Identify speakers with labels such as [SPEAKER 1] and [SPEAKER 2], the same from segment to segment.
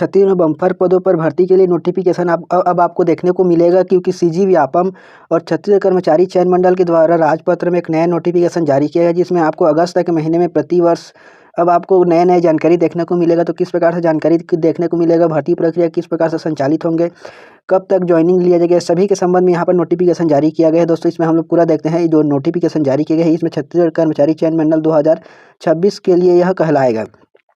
[SPEAKER 1] 36 में बम्पर पदों पर भर्ती के लिए नोटिफिकेशन अब आपको देखने को मिलेगा, क्योंकि सीजी व्यापम और छत्तीसगढ़ कर्मचारी चयन मंडल के द्वारा राजपत्र में एक नया नोटिफिकेशन जारी किया गया, जिसमें आपको अगस्त के महीने में प्रतिवर्ष अब आपको नए जानकारी देखने को मिलेगा। तो किस प्रकार से जानकारी देखने को मिलेगा, भर्ती प्रक्रिया किस प्रकार से संचालित होंगे, कब तक ज्वाइनिंग लिया जाएगा, सभी के संबंध में यहाँ पर नोटिफिकेशन जारी किया गया है। दोस्तों इसमें हम लोग पूरा देखते हैं जो नोटिफिकेशन जारी किया गया है। इसमें छत्तीसगढ़ कर्मचारी चयन मंडल 2026 के लिए यह कहलाएगा।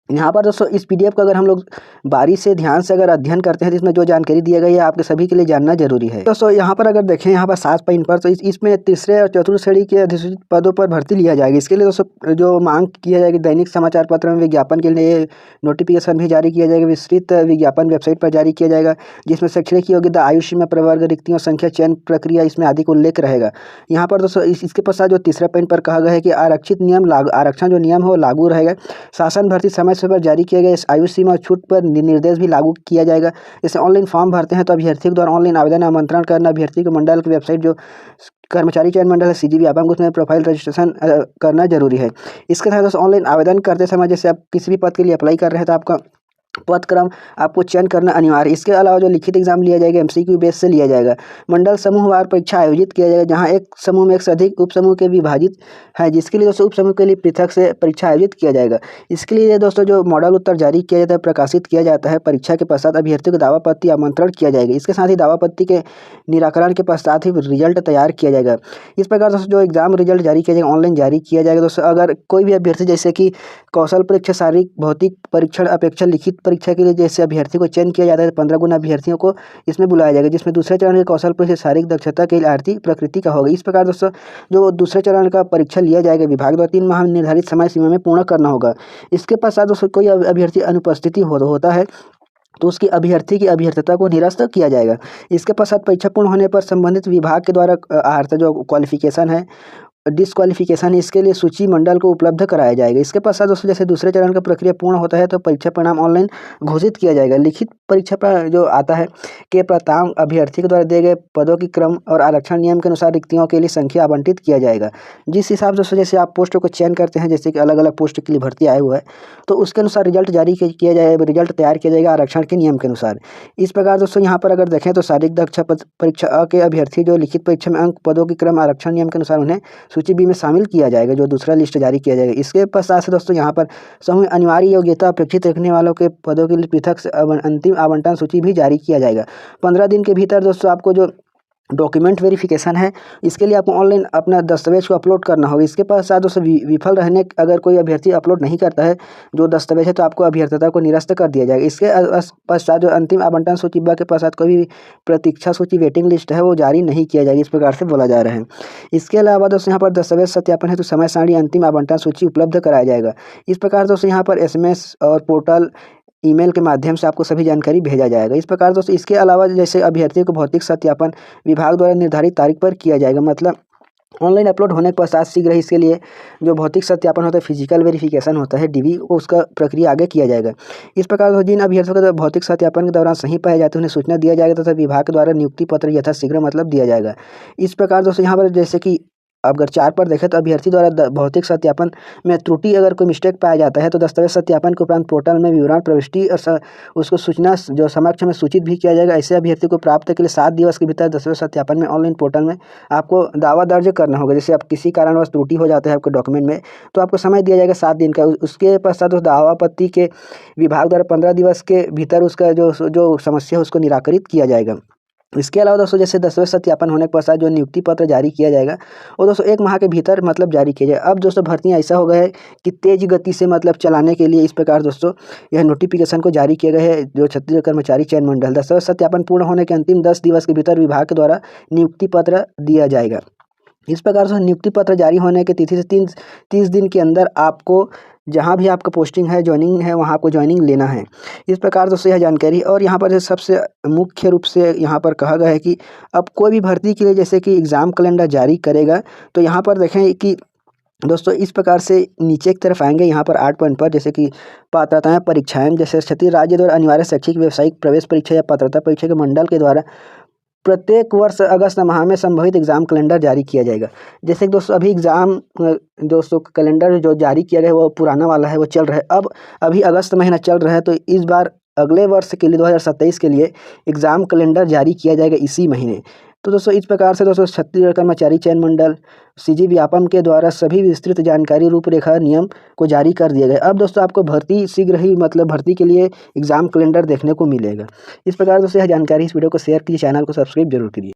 [SPEAKER 1] यहाँ पर दोस्तों इस पीडीएफ का अगर हम लोग बारीक से ध्यान से अगर अध्ययन करते हैं तो इसमें जो जानकारी दिया गई है आपके सभी के लिए जानना जरूरी है। दोस्तों यहाँ पर अगर देखें यहाँ पर 7 पॉइंट पर, तो इसमें तीसरे और चतुर्थ श्रेणी के अधिसूचित पदों पर भर्ती लिया जाएगी। इसके लिए दोस्तों जो मांग किया जाएगी, दैनिक समाचार पत्र में विज्ञापन के लिए नोटिफिकेशन भी जारी किया जाएगा। विस्तृत विज्ञापन वेबसाइट पर जारी किया जाएगा, जिसमें शैक्षणिक योग्यता, आयु सीमा, प्रवर्ग, रिक्तियों संख्या, चयन प्रक्रिया इसमें आदि का उल्लेख रहेगा। यहाँ पर दोस्तों इसके पश्चात जो तीसरा पॉइंट पर कहा गया है कि आरक्षित नियम लागू, आरक्षण जो नियम है वो लागू रहेगा। शासन भर्ती समय पर जारी किया गया आयु सीमा छूट पर निर्देश भी लागू किया जाएगा। जैसे ऑनलाइन फॉर्म भरते हैं तो अभ्यर्थी के द्वारा ऑनलाइन आवेदन आमंत्रण करना, अभ्यर्थी के मंडल की वेबसाइट जो कर्मचारी चयन मंडल है सीजी व्यापम, उसमें प्रोफाइल रजिस्ट्रेशन करना जरूरी है। इसके साथ दोस्तों ऑनलाइन आवेदन करते समय जैसे आप किसी भी पद के लिए अप्लाई कर रहे हैं तो आपका पद क्रम आपको चयन करना अनिवार्य है। इसके अलावा जो लिखित एग्जाम लिया जाएगा एमसीक्यू बेस से लिया जाएगा। मंडल समूहवार परीक्षा आयोजित किया जाएगा, जहां एक समूह में एक से अधिक उपसमूह के विभाजित है, जिसके लिए दोस्तों उपसमूह के लिए पृथक से परीक्षा आयोजित किया जाएगा। इसके लिए दोस्तों जो मॉडल उत्तर जारी किया जाता है, प्रकाशित किया जाता है। परीक्षा के पश्चात अभ्यर्थियों को दावा पत्र आमंत्रण किया जाएगा। इसके साथ ही दावा पत्र के निराकरण के पश्चात ही रिजल्ट तैयार किया जाएगा। इस प्रकार दोस्तों जो एग्जाम रिजल्ट जारी किया जाएगा ऑनलाइन जारी किया जाएगा। दोस्तों अगर कोई भी अभ्यर्थी जैसे कि कौशल परीक्षा, शारीरिक भौतिक परीक्षण अपेक्षा लिखित परीक्षा के लिए जैसे अभ्यर्थी को चयन किया जाता है, 15 गुना अभ्यर्थियों को इसमें बुलाया जाएगा, जिसमें दूसरे चरण के कौशल परीक्षा शारीरिक दक्षता के लिए आर्थिक प्रकृति का होगा। इस प्रकार दोस्तों जो दूसरे चरण का परीक्षा लिया जाएगा विभाग द्वारा 3 माह निर्धारित समय सीमा में पूर्ण करना होगा। इसके पश्चात दोस्तों कोई अभ्यर्थी अनुपस्थिति होता है तो उसकी अभ्यर्थी की अभ्यर्थता को निरस्त किया जाएगा। इसके पश्चात परीक्षा पूर्ण होने पर संबंधित विभाग के द्वारा जो क्वालिफिकेशन है, डिस्क्वालिफिकेशन, इसके लिए सूची मंडल को उपलब्ध कराया जाएगा। इसके पश्चात दोस्तों जैसे दूसरे चरण का प्रक्रिया पूर्ण होता है तो परीक्षा परिणाम ऑनलाइन घोषित किया जाएगा। लिखित परीक्षा पर जो आता है के प्रताम अभ्यर्थी के द्वारा दिए गए पदों की क्रम और आरक्षण नियम के अनुसार रिक्तियों के लिए संख्या आवंटित किया जाएगा। जिस हिसाब से जैसे आप पोस्टों को चयन करते हैं, जैसे कि अलग अलग पोस्ट के लिए भर्ती आए हुआ है, तो उसके अनुसार रिजल्ट जारी किया जाएगा, रिजल्ट तैयार किया जाएगा आरक्षण के नियम के अनुसार। इस प्रकार दोस्तों यहाँ पर अगर देखें तो शारीरिक दक्षता परीक्षा अ के अभ्यर्थी जो लिखित परीक्षा में अंक पदों की क्रम आरक्षण नियम के अनुसार उन्हें सूची बी में शामिल किया जाएगा, जो दूसरा लिस्ट जारी किया जाएगा। इसके पश्चात से दोस्तों यहाँ पर समूह अनिवार्य योग्यता अपेक्षित रखने वालों के पदों के लिए पृथक से अंतिम आवंटन सूची भी जारी किया जाएगा। 15 दिन के भीतर दोस्तों आपको जो डॉक्यूमेंट वेरिफिकेशन है, इसके लिए आपको ऑनलाइन अपना दस्तावेज को अपलोड करना होगा। इसके पश्चात दोस्तों विफल रहने अगर कोई अभ्यर्थी अपलोड नहीं करता है जो दस्तावेज है तो आपको अभ्यर्थता को निरस्त कर दिया जाएगा। इसके पश्चात जो अंतिम आवंटन सूची के पश्चात कोई भी प्रतीक्षा सूची वेटिंग लिस्ट है वो जारी नहीं किया जाएगा, इस प्रकार से बोला जा रहा है। इसके अलावा दोस्तों यहाँ पर दस्तावेज सत्यापन है तो समय सारणी अंतिम आवंटन सूची उपलब्ध कराया जाएगा। इस प्रकार दोस्तों यहाँ पर SMS और पोर्टल ईमेल के माध्यम से आपको सभी जानकारी भेजा जाएगा। इस प्रकार दोस्तों इसके अलावा जैसे अभ्यर्थियों को भौतिक सत्यापन विभाग द्वारा निर्धारित तारीख पर किया जाएगा, मतलब ऑनलाइन अपलोड होने के पश्चात शीघ्र ही इसके लिए जो भौतिक सत्यापन होता है, फिजिकल वेरिफिकेशन होता है DV, उसका प्रक्रिया आगे किया जाएगा। इस प्रकार जिन अभ्यर्थियों का भौतिक सत्यापन के दौरान सही पाए जाते हैं उन्हें सूचना दिया जाएगा तथा विभाग के द्वारा नियुक्ति पत्र यथाशीघ्र मतलब दिया जाएगा। इस प्रकार दोस्तों यहाँ पर जैसे कि अगर 4 पर देखें तो अभ्यर्थी द्वारा भौतिक सत्यापन में त्रुटि अगर कोई मिस्टेक पाया जाता है तो दस्तावेज सत्यापन के उपरांत पोर्टल में विवरण प्रविष्टि और उसको सूचना जो समक्ष में सूचित भी किया जाएगा। ऐसे अभ्यर्थी को प्राप्त के लिए 7 दिवस के भीतर दस्तावेज सत्यापन में ऑनलाइन पोर्टल में आपको दावा दर्ज करना होगा। जैसे आप किसी कारणवश त्रुटि हो जाता है आपके डॉक्यूमेंट में तो आपको समय दिया जाएगा 7 दिन का। उसके पश्चात उस दावा पत्री के विभाग द्वारा 15 दिवस के भीतर उसका जो समस्या है उसको निराकरित किया जाएगा। इसके अलावा दोस्तों जैसे दस्तावेज सत्यापन होने के पश्चात जो नियुक्ति पत्र जारी किया जाएगा वो दोस्तों 1 माह के भीतर मतलब जारी किया जाए। अब दोस्तों भर्तियां ऐसा हो गया है कि तेज गति से मतलब चलाने के लिए इस प्रकार दोस्तों यह नोटिफिकेशन को जारी किया गया है जो छत्तीसगढ़ कर्मचारी चयन मंडल। दस्तावेज सत्यापन पूर्ण होने के अंतिम 10 दिवस के भीतर विभाग के द्वारा नियुक्ति पत्र दिया जाएगा। इस प्रकार से नियुक्ति पत्र जारी होने के तिथि से 30 दिन के अंदर आपको जहाँ भी आपका पोस्टिंग है, ज्वाइनिंग है, वहाँ आपको ज्वाइनिंग लेना है। इस प्रकार दोस्तों यह जानकारी। और यहाँ पर सबसे मुख्य रूप से यहाँ पर कहा गया है कि अब कोई भी भर्ती के लिए जैसे कि एग्ज़ाम कैलेंडर जारी करेगा तो यहाँ पर देखें कि दोस्तों इस प्रकार से नीचे की तरफ आएंगे। यहाँ पर 8 पॉइंट पर जैसे कि पात्रताएं परीक्षाएं, जैसे छत्तीसगढ़ राज्य द्वारा अनिवार्य शैक्षिक व्यावसायिक प्रवेश परीक्षा या पात्रता परीक्षा के मंडल के द्वारा प्रत्येक वर्ष अगस्त माह में संभवित एग्जाम कैलेंडर जारी किया जाएगा। जैसे कि दोस्तों अभी एग्जाम दोस्तों कैलेंडर जो जारी किया गया है वो पुराना वाला है, वो चल रहा है। अभी अगस्त महीना चल रहा है तो इस बार अगले वर्ष के लिए 2027 के लिए एग्ज़ाम कैलेंडर जारी किया जाएगा इसी महीने। तो दोस्तों इस प्रकार से दोस्तों छत्तीसगढ़ कर्मचारी चयन मंडल सीजी व्यापम के द्वारा सभी विस्तृत जानकारी रूपरेखा नियम को जारी कर दिया गया। अब दोस्तों आपको भर्ती शीघ्र ही भर्ती के लिए एग्ज़ाम कैलेंडर देखने को मिलेगा। इस प्रकार दोस्तों यह जानकारी, इस वीडियो को शेयर कीजिए, चैनल को सब्सक्राइब जरूर कीजिए।